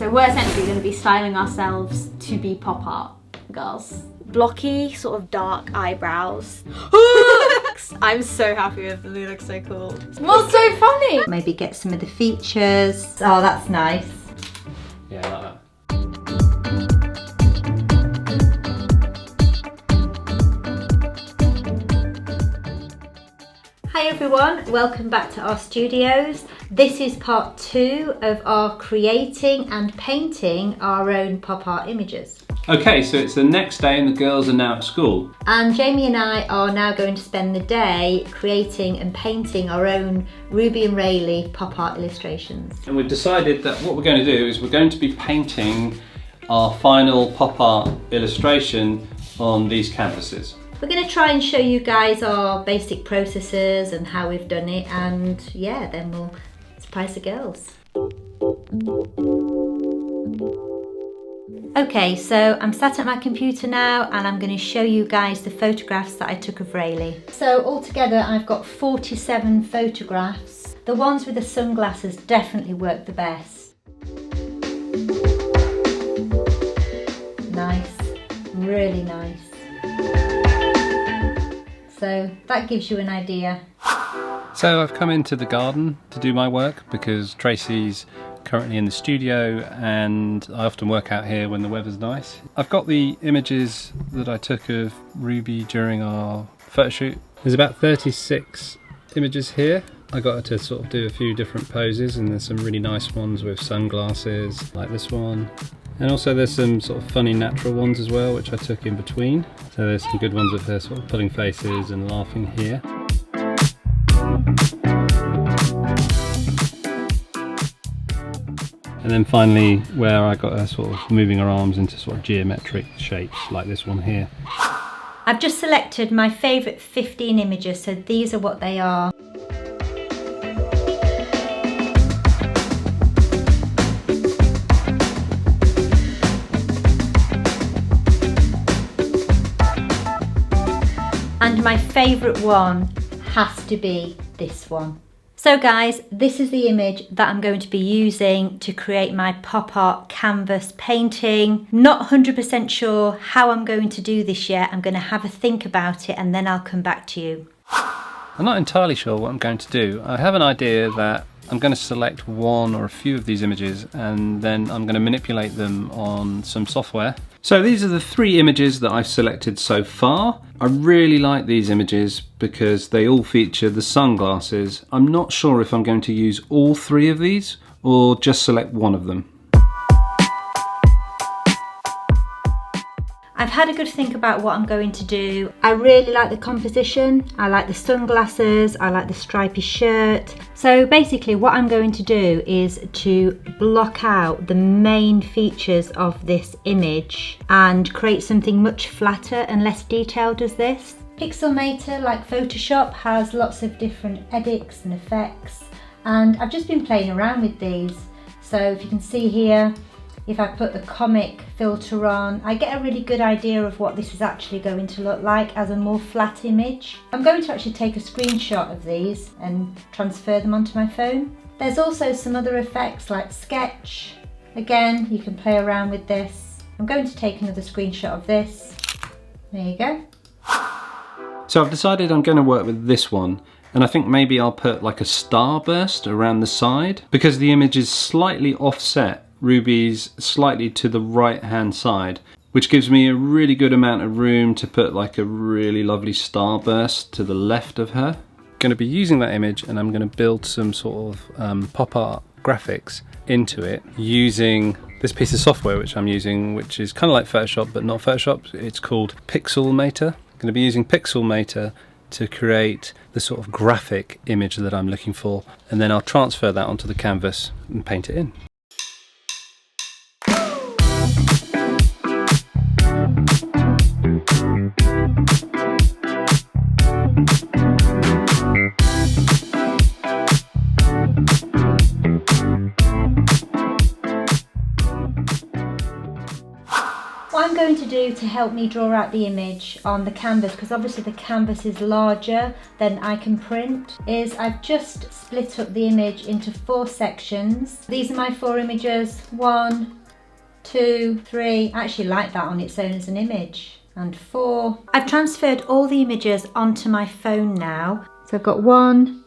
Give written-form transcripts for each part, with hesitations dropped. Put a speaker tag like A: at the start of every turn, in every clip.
A: So we're essentially going to be styling ourselves to be pop art girls.
B: Blocky, sort of dark eyebrows. I'm so happy with them, they look so cool.
A: What's so funny?
C: Maybe get some of the features. Oh, that's nice.
D: Yeah, I like that.
C: Hi everyone, welcome back to RStudios. This is part 2 of our creating and painting our own pop art images.
D: Okay, so it's the next day and the girls are now at school.
C: And Jamie and I are now going to spend the day creating and painting our own Ruby and Raylee pop art illustrations.
D: And we've decided that what we're going to do is we're going to be painting our final pop art illustration on these canvases.
C: We're going to try and show you guys our basic processes and how we've done it, and yeah, then we'll surprise the girls. Okay, so I'm sat at my computer now and I'm going to show you guys the photographs that I took of Raylee. So altogether I've got 47 photographs. The ones with the sunglasses definitely work the best. Nice, really nice. So that gives you an idea.
D: So I've come into the garden to do my work because Tracy's currently in the studio and I often work out here when the weather's nice. I've got the images that I took of Ruby during our photo shoot. There's about 36 images here. I got her to sort of do a few different poses, and there's some really nice ones with sunglasses like this one. And also there's some sort of funny natural ones as well, which I took in between. So there's some good ones of her sort of pulling faces and laughing here. And then finally where I got her sort of moving her arms into sort of geometric shapes like this one here.
C: I've just selected my favourite 15 images, so these are what they are. And my favourite one has to be this one. So guys, this is the image that I'm going to be using to create my pop art canvas painting. Not 100% sure how I'm going to do this yet. I'm going to have a think about it and then I'll come back to you.
D: I'm not entirely sure what I'm going to do. I have an idea that I'm going to select one or a few of these images and then I'm going to manipulate them on some software. So these are the 3 images that I've selected so far. I really like these images because they all feature the sunglasses. I'm not sure if I'm going to use all 3 of these or just select one of them.
C: I've had a good think about what I'm going to do. I really like the composition, I like the sunglasses, I like the stripy shirt. So basically what I'm going to do is to block out the main features of this image and create something much flatter and less detailed as this. Pixelmator, like Photoshop, has lots of different edits and effects, and I've just been playing around with these. So if you can see here, if I put the comic filter on, I get a really good idea of what this is actually going to look like as a more flat image. I'm going to actually take a screenshot of these and transfer them onto my phone. There's also some other effects like sketch. Again, you can play around with this. I'm going to take another screenshot of this. There you go.
D: So I've decided I'm going to work with this one, and I think maybe I'll put like a starburst around the side because the image is slightly offset. Ruby's slightly to the right hand side, which gives me a really good amount of room to put like a really lovely starburst to the left of her. I'm going to be using that image and I'm going to build some sort of pop art graphics into it using this piece of software which I'm using, which is kind of like Photoshop but not Photoshop. It's called Pixelmator. I'm going to be using Pixelmator to create the sort of graphic image that I'm looking for, and then I'll transfer that onto the canvas and paint it in.
C: What I'm going to do to help me draw out the image on the canvas, because obviously the canvas is larger than I can print, is I've just split up the image into 4 sections. These are my 4 images. 1, 2, 3. I actually like that on its own as an image. And 4. I've transferred all the images onto my phone now. So I've got 1,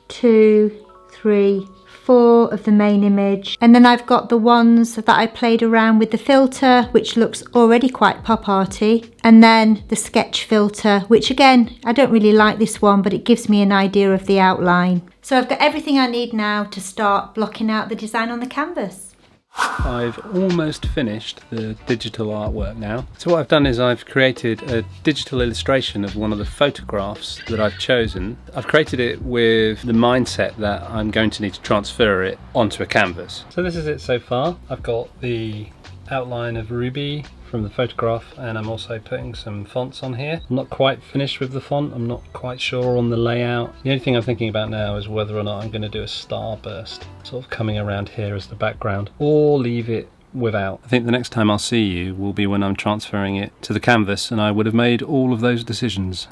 C: 2, 3, 4 of the main image, and then I've got the ones that I played around with the filter, which looks already quite pop arty, and then the sketch filter, which again, I don't really like this one, but it gives me an idea of the outline. So I've got everything I need now to start blocking out the design on the canvas.
D: I've almost finished the digital artwork now. So what I've done is I've created a digital illustration of one of the photographs that I've chosen. I've created it with the mindset that I'm going to need to transfer it onto a canvas. So this is it so far. I've got the outline of Ruby from the photograph, and I'm also putting some fonts on here. I'm not quite finished with the font. I'm not quite sure on the layout. The only thing I'm thinking about now is whether or not I'm going to do a starburst sort of coming around here as the background, or leave it without. I think the next time I'll see you will be when I'm transferring it to the canvas, and I would have made all of those decisions.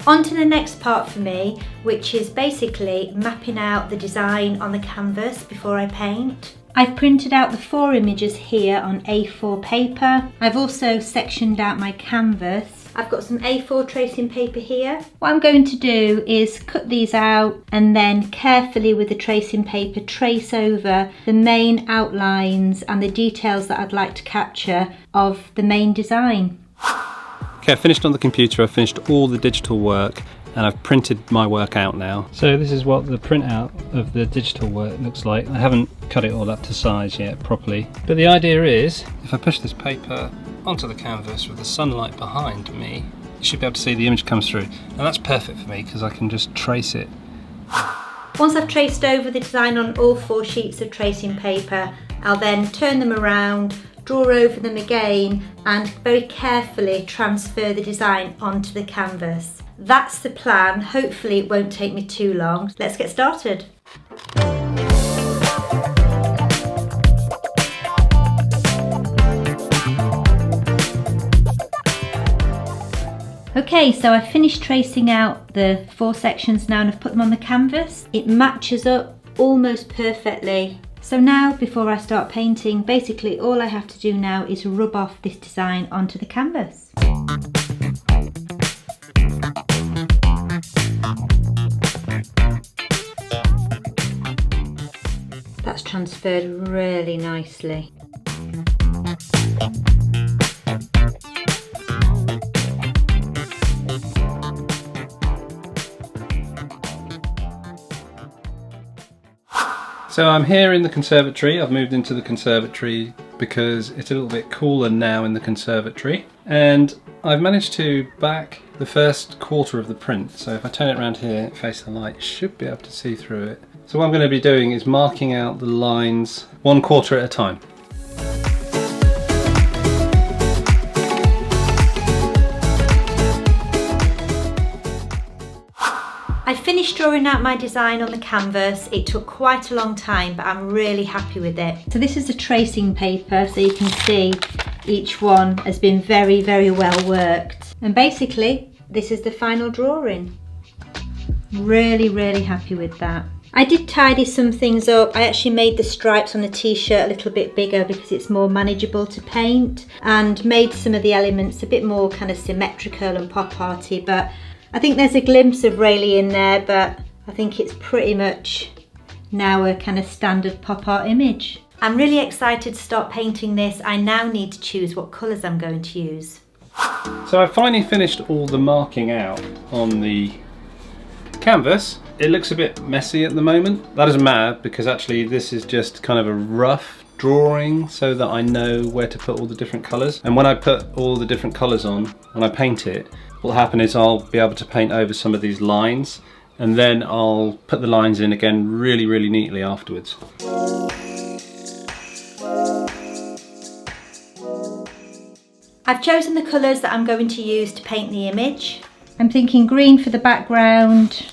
C: On to the next part for me, which is basically mapping out the design on the canvas before I paint. I've printed out the 4 images here on A4 paper. I've also sectioned out my canvas. I've got some A4 tracing paper here. What I'm going to do is cut these out and then carefully with the tracing paper trace over the main outlines and the details that I'd like to capture of the main design.
D: Okay, I've finished on the computer, I've finished all the digital work, and I've printed my work out now. So this is what the printout of the digital work looks like. I haven't cut it all up to size yet properly, but the idea is if I push this paper onto the canvas with the sunlight behind me, you should be able to see the image comes through, and that's perfect for me because I can just trace it.
C: Once I've traced over the design on all 4 sheets of tracing paper, I'll then turn them around, draw over them again, and very carefully transfer the design onto the canvas. That's the plan. Hopefully it won't take me too long. Let's get started. Okay, so I've finished tracing out the 4 sections now and I've put them on the canvas. It matches up almost perfectly. So now, before I start painting, basically all I have to do now is rub off this design onto the canvas. That's transferred really nicely.
D: So I'm here in the conservatory. I've moved into the conservatory because it's a little bit cooler now in the conservatory, and I've managed to back the first quarter of the print. So if I turn it around here, face the light, you should be able to see through it. So what I'm going to be doing is marking out the lines 1/4 at a time.
C: I finished drawing out my design on the canvas. It took quite a long time, but I'm really happy with it. So this is the tracing paper, so you can see each one has been very, very well worked. And basically, this is the final drawing. Really, really happy with that. I did tidy some things up. I actually made the stripes on the t-shirt a little bit bigger because it's more manageable to paint, and made some of the elements a bit more kind of symmetrical and pop arty, but I think there's a glimpse of Raylee in there, but I think it's pretty much now a kind of standard pop art image. I'm really excited to start painting this. I now need to choose what colours I'm going to use.
D: So I've finally finished all the marking out on the canvas. It looks a bit messy at the moment. That doesn't matter because actually this is just kind of a rough drawing so that I know where to put all the different colours. And when I put all the different colours on, when I paint it, what will happen is I'll be able to paint over some of these lines, and then I'll put the lines in again really, really neatly afterwards.
C: I've chosen the colours that I'm going to use to paint the image. I'm thinking green for the background,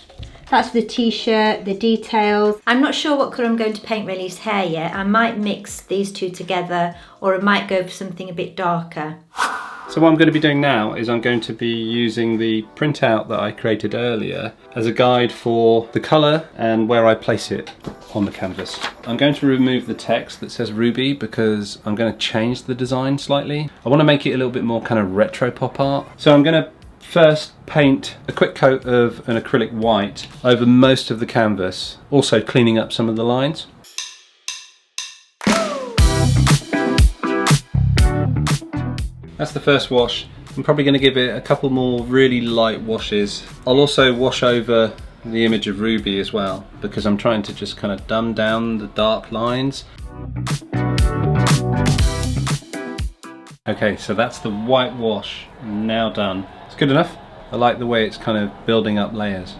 C: That's the t-shirt, the details. I'm not sure what colour I'm going to paint Raylee's hair yet. I might mix these two together, or I might go for something a bit darker.
D: So what I'm going to be doing now is I'm going to be using the printout that I created earlier as a guide for the colour and where I place it on the canvas. I'm going to remove the text that says Ruby because I'm going to change the design slightly. I want to make it a little bit more kind of retro pop art. So I'm going to first paint a quick coat of an acrylic white over most of the canvas, also cleaning up some of the lines. That's the first wash. I'm probably going to give it a couple more really light washes. I'll also wash over the image of Ruby as well because I'm trying to just kind of dumb down the dark lines. Okay, so that's the white wash now done. It's good enough. I like the way it's kind of building up layers.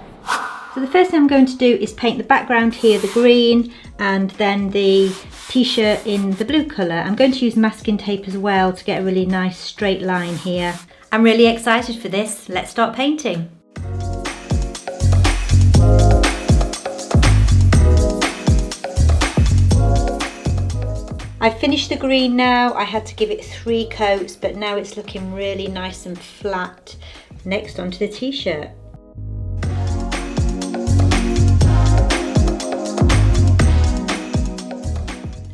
C: So the first thing I'm going to do is paint the background here, the green, and then the t-shirt in the blue colour. I'm going to use masking tape as well to get a really nice straight line here. I'm really excited for this. Let's start painting. I've finished the green now. I had to give it 3 coats, but now it's looking really nice and flat. Next onto the t-shirt.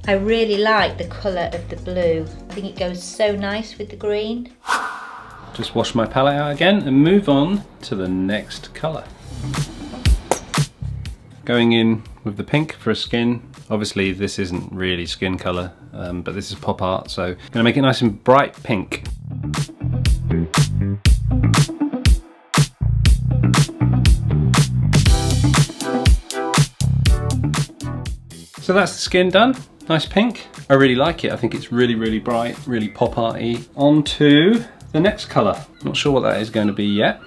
C: I really like the colour of the blue. I think it goes so nice with the green.
D: Just wash my palette out again and move on to the next colour. Going in with the pink for a skin. Obviously this isn't really skin colour, but this is pop art, so I'm going to make it nice and bright pink. So that's the skin done. Nice pink. I really like it. I think it's really, really bright, really pop arty. On to the next colour. Not sure what that is going to be yet.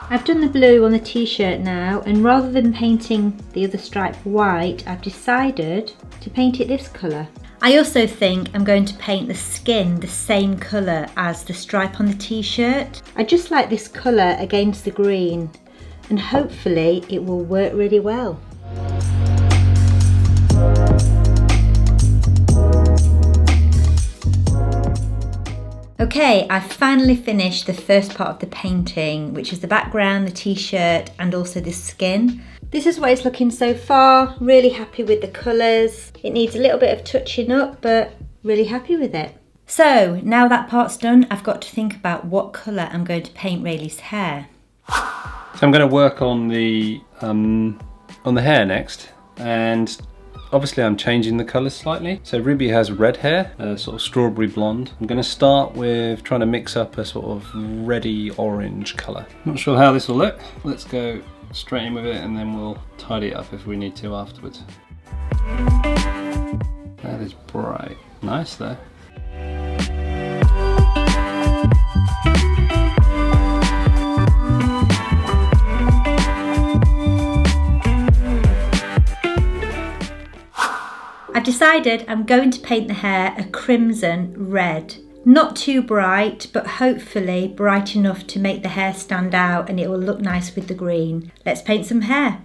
C: I've done the blue on the t-shirt now, and rather than painting the other stripe white, I've decided to paint it this colour. I also think I'm going to paint the skin the same colour as the stripe on the t-shirt. I just like this colour against the green, and hopefully it will work really well. Okay, I've finally finished the first part of the painting, which is the background, the t-shirt, and also the skin. This is what it's looking so far. Really happy with the colours. It needs a little bit of touching up, but really happy with it. So now that part's done, I've got to think about what colour I'm going to paint Raylee's hair.
D: So I'm going to work on the hair next, and obviously I'm changing the colours slightly. So Ruby has red hair, sort of strawberry blonde. I'm going to start with trying to mix up a sort of reddy orange colour. Not sure how this will look. Let's go straight in with it and then we'll tidy it up if we need to afterwards. That is bright. Nice though.
C: I've decided I'm going to paint the hair a crimson red. Not too bright, but hopefully bright enough to make the hair stand out and it will look nice with the green. Let's paint some hair.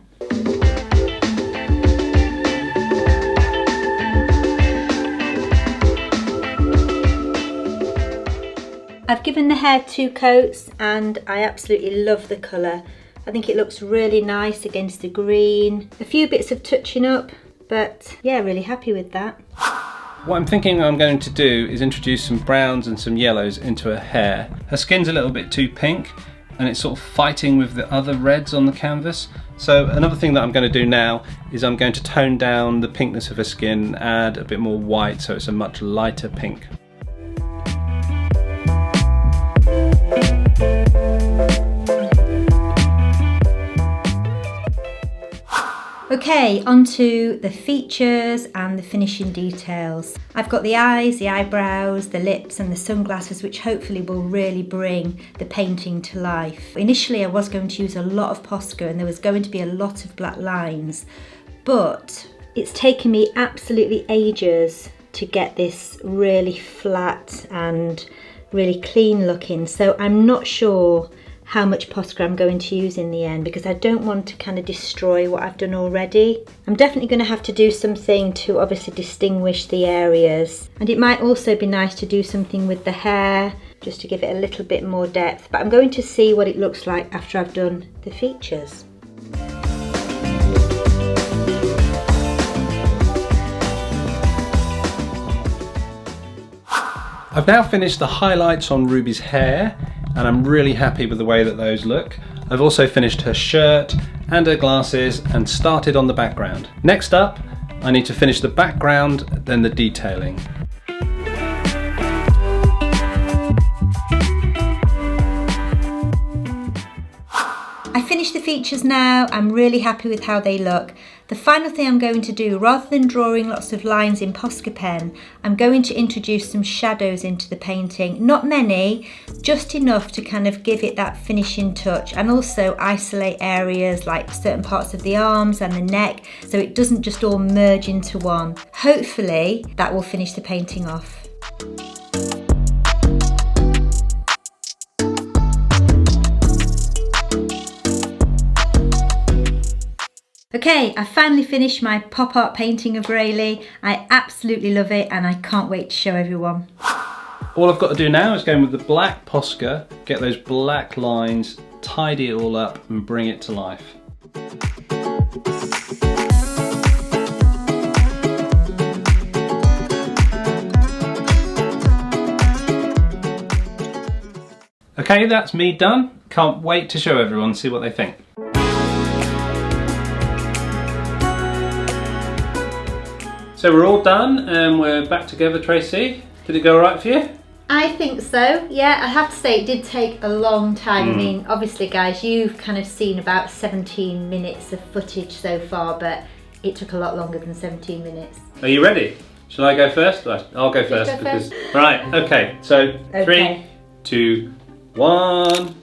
C: I've given the hair 2 coats and I absolutely love the colour. I think it looks really nice against the green. A few bits of touching up, but yeah, really happy with that.
D: What I'm thinking I'm going to do is introduce some browns and some yellows into her hair. Her skin's a little bit too pink and it's sort of fighting with the other reds on the canvas. So another thing that I'm going to do now is I'm going to tone down the pinkness of her skin, add a bit more white so it's a much lighter pink.
C: Okay, onto the features and the finishing details. I've got the eyes, the eyebrows, the lips and the sunglasses, which hopefully will really bring the painting to life. Initially I was going to use a lot of Posca and there was going to be a lot of black lines, but it's taken me absolutely ages to get this really flat and really clean looking, so I'm not sure how much Posca I'm going to use in the end, because I don't want to kind of destroy what I've done already. I'm definitely going to have to do something to obviously distinguish the areas, and it might also be nice to do something with the hair just to give it a little bit more depth, but I'm going to see what it looks like after I've done the features.
D: I've now finished the highlights on Ruby's hair, and I'm really happy with the way that those look. I've also finished her shirt and her glasses and started on the background. Next up, I need to finish the background, then the detailing.
C: I finished the features now. I'm really happy with how they look. The final thing I'm going to do, rather than drawing lots of lines in Posca pen, I'm going to introduce some shadows into the painting. Not many, just enough to kind of give it that finishing touch, and also isolate areas like certain parts of the arms and the neck, so it doesn't just all merge into one. Hopefully that will finish the painting off. Okay, I finally finished my pop art painting of Raylee. I absolutely love it and I can't wait to show everyone.
D: All I've got to do now is go in with the black Posca, get those black lines, tidy it all up and bring it to life. Okay, that's me done. Can't wait to show everyone, see what they think. So we're all done and we're back together, Tracy. Did it go all right for you?
C: I think so, yeah. I have to say it did take a long time. I mean, obviously guys, you've kind of seen about 17 minutes of footage so far, but it took a lot longer than 17 minutes.
D: Are you ready? Shall I go first? I'll go first. Right, okay, so
C: Okay.
D: 3, 2, 1.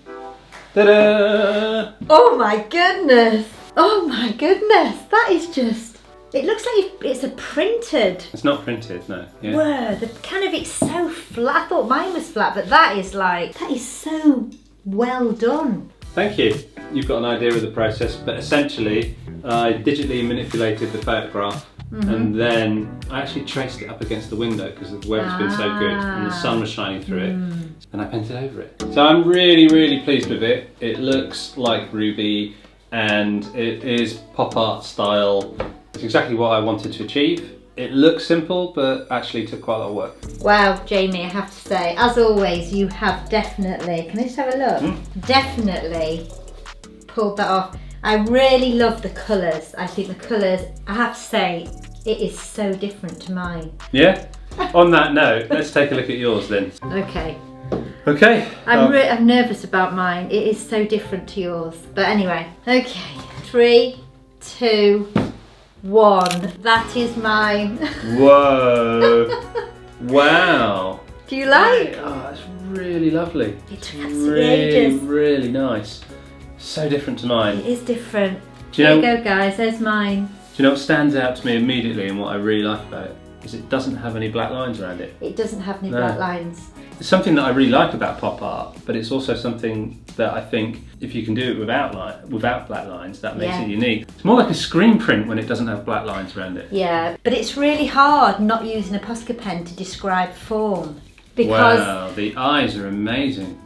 D: Ta-da!
C: Oh my goodness! Oh my goodness! That is just... It looks like it's a printed.
D: It's not printed, no. Yeah.
C: Whoa, the kind of, it's so flat. I thought mine was flat, but that is so well done.
D: Thank you. You've got an idea of the process, but essentially I digitally manipulated the photograph and then I actually traced it up against the window because the weather's been so good and the sun was shining through it, and I painted over it. So I'm really, really pleased with it. It looks like Ruby and it is pop art style. It's exactly what I wanted to achieve. It looks simple, but actually took quite a lot of work.
C: Wow, Jamie, I have to say, as always, you have definitely, can I just have a look? Definitely pulled that off. I really love the colours. I think the colours, I have to say, it is so different to mine.
D: Yeah? On that note, let's take a look at yours then.
C: Okay.
D: Okay.
C: I'm nervous about mine. It is so different to yours. But anyway, okay. 3, 2, 1. That is mine.
D: Whoa. Wow.
C: Do you like?
D: Oh, it's really lovely.
C: It took
D: Really,
C: ages.
D: really nice. So different to mine.
C: It is different.
D: Do you
C: Here you
D: know-
C: go, guys. There's mine.
D: Do you know what stands out to me immediately and what I really like about it? Is it doesn't have any black lines around it.
C: It doesn't have any
D: No.
C: black lines.
D: It's something that I really like about pop art, but it's also something that I think if you can do it without black lines, that makes
C: Yeah.
D: it unique. It's more like a screen print when it doesn't have black lines around it.
C: Yeah, but it's really hard not using a Posca pen to describe form. Because...
D: Wow, the eyes are amazing.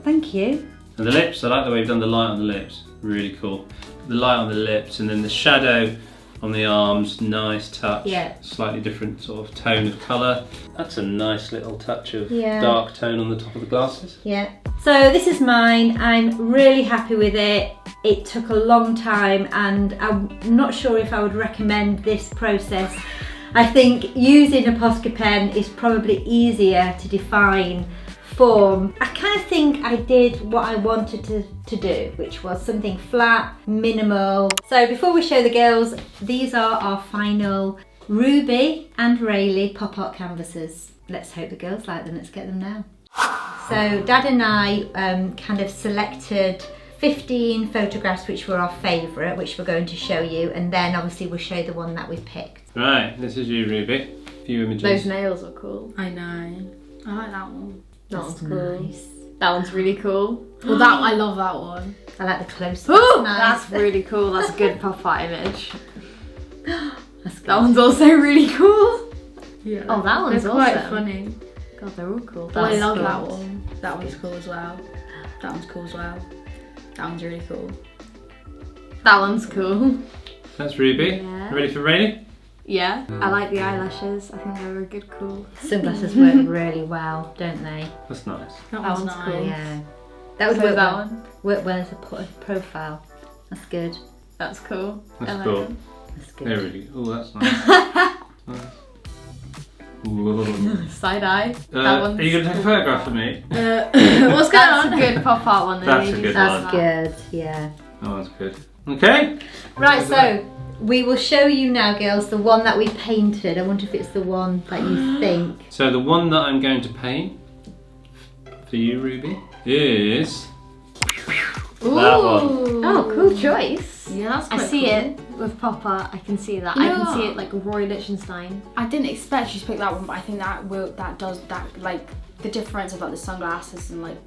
C: Thank you.
D: And the lips, I like the way you've done the light on the lips. Really cool. The light on the lips and then the shadow on the arms, nice touch.
C: Yeah.
D: Slightly different sort of tone of colour. That's a nice little touch of
C: Yeah.
D: dark tone on the top of the glasses.
C: Yeah. So this is mine. I'm really happy with it. It took a long time and I'm not sure if I would recommend this process. I think using a Posca pen is probably easier to define form. I kind of think I did what I wanted to do, which was something flat, minimal. So before we show the girls, these are our final Ruby and Raylee pop art canvases. Let's hope the girls like them. Let's get them now. So Dad and I kind of selected 15 photographs which were our favourite, which we're going to show you, and then obviously we'll show the one that we picked.
D: Right, this is you, Ruby. A few images.
B: Those nails are cool.
A: I know. I like that one.
B: That one's cool.
C: Nice.
A: That one's really cool.
B: Well, that I love that one.
C: I like the close.
A: Ooh,
C: Nice.
A: that's really cool. That's a good pop art image.
C: That's good.
A: That one's also really cool.
B: Yeah.
A: Oh, that one's
B: They're quite
A: awesome.
B: funny.
A: God, they're all cool.
B: Oh, I
A: That's
B: love
A: cool.
B: that one. That one's cool as well. That one's cool as well. That one's really cool.
A: That one's cool.
D: That's Ruby.
A: Yeah.
D: Ready for Raylee?
A: Yeah, I like the eyelashes. I think they're a good cool.
C: Sunglasses work really well, don't they?
D: That's nice.
B: That
A: That
B: one's
A: one's
B: nice.
A: cool.
C: Yeah. That would
A: So
C: work
A: that
C: well.
A: one.
C: Work well as a profile. That's good.
A: That's cool.
D: That's
A: I like
D: cool.
A: them.
C: That's good.
D: There we go. Oh, that's nice. Nice. Whoa.
A: Side eye. That one's
D: Are you going to take a photograph of me?
B: What's going
A: That's
B: on?
A: a good pop art one.
D: That's a good
C: That's
D: one.
C: good, yeah.
D: Oh, that's good. Okay.
C: Right, so we will show you now, girls, the one that we painted. I wonder if it's the one that you think.
D: So the one that I'm going to paint for you, Ruby, is that one.
A: Oh, cool choice.
B: Yeah, that's
A: I
B: quite
A: see
B: cool.
A: it with pop art. I can see that. I
B: Yeah.
A: can see it like Roy Lichtenstein.
B: I didn't expect you to pick that one, but I think that does like the difference of like the sunglasses and like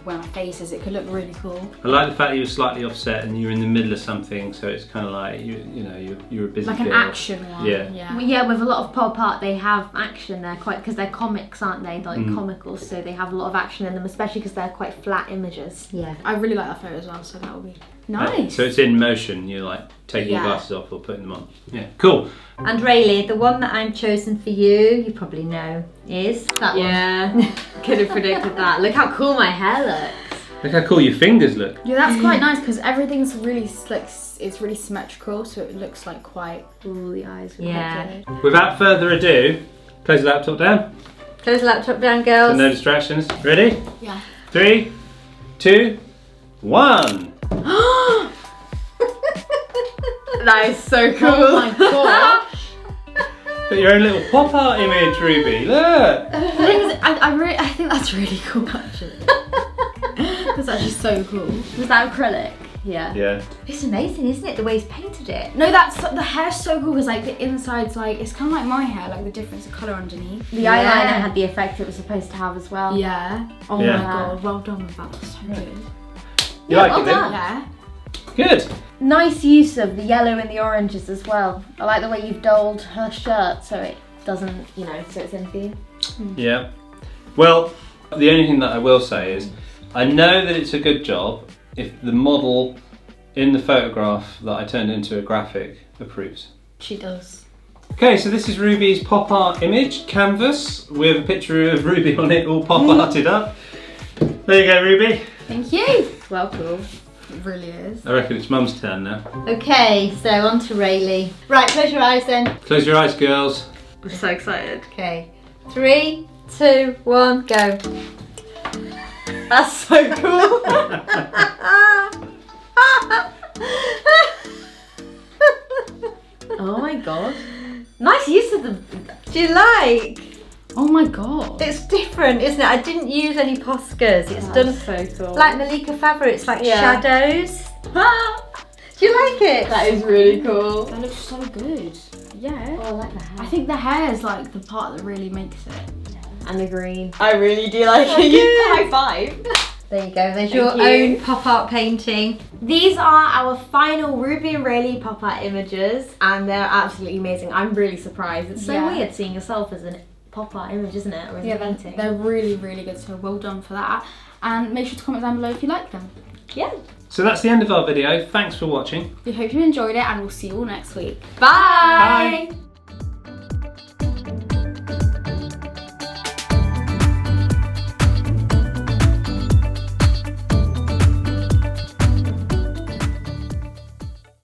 B: where my face is. It could look really cool.
D: I like the fact that you were slightly offset and you're in the middle of something, so it's kind of like you're a busy
B: Like an
D: girl.
B: action one.
D: Yeah.
B: Yeah.
A: Well, yeah, with a lot of pop art, they have action. They're quite because they're comics, aren't they? They're like comical, so they have a lot of action in them, especially because they're quite flat images.
C: Yeah.
B: I really like that photo as well, so that would be
D: Uh,
B: nice.
D: So it's in motion. You're like taking your
B: Yeah.
D: glasses off or putting them on. Yeah. Cool.
C: And Raylee, the one that I've chosen for you probably know, is that one.
A: Yeah, could have predicted that. Look how cool my hair looks.
D: Look how cool your fingers look.
B: Yeah, that's quite nice because everything's really like it's really symmetrical, so it looks like quite.
A: Ooh, the eyes. Are
C: Yeah.
A: quite good.
D: Without further ado, close the laptop down.
C: Close the laptop down,
D: So
C: girls.
D: no distractions. Ready?
B: Yeah.
D: 3, 2, 1.
A: That is so cool.
B: Oh my god.
D: Got your own little pop art image, Ruby. Look.
B: I think that's really cool actually. That's actually so cool.
A: Was that acrylic? Yeah.
D: Yeah.
C: It's amazing, isn't it, the way he's painted it?
B: No, that's the hair's so cool because like the inside's like it's kind of like my hair, like the difference of colour underneath.
A: The
C: Yeah.
A: eyeliner had the effect it was supposed to have as well.
B: Yeah. Oh
D: Yeah.
B: my god, well done with that. That's so good.
D: You like
A: well
D: it then?
A: done.
B: Yeah.
D: Good.
A: Nice use of the yellow and the oranges as well. I like the way you've dulled her shirt so it doesn't, so it's in theme.
D: Yeah. Well, the only thing that I will say is, I know that it's a good job if the model in the photograph that I turned into a graphic approves.
B: She does.
D: Okay, so this is Ruby's pop art image canvas with a picture of Ruby on it, all pop arted up. There you go, Ruby.
B: Thank you.
A: Well, cool.
B: It really is.
D: I reckon it's Mum's turn now.
C: Okay, so on to Raylee. Right, close your eyes then.
D: Close your eyes, girls.
A: I'm so excited.
C: Okay. 3, 2, 1, go.
A: That's so cool. Oh my god. Nice use of the.
C: Do you like?
B: Oh my god.
C: It's different, isn't it? I didn't use any Poscas. It's done
A: so cool.
C: like Malika Favre. It's like
A: Yeah.
C: shadows. Do you like it?
A: That is really cool.
B: That looks so good. Yeah.
A: Oh, I like the hair.
B: I think the hair is like the part that really makes it.
A: And the green. I really do like
C: Oh,
A: it.
C: good.
A: High five.
C: There you go. There's your
A: you.
C: own pop art painting.
A: These are our final Ruby and Raylee pop art images, and they're absolutely amazing. I'm really surprised. It's so
B: Yeah.
A: weird seeing yourself as a pop art image, isn't it? Or as a painting.
B: they're really, really good. So well done for that. And make sure to comment down below if you like them.
A: Yeah.
D: So that's the end of our video. Thanks for watching.
B: We hope you enjoyed it, and we'll see you all next week.
A: Bye.
D: Bye.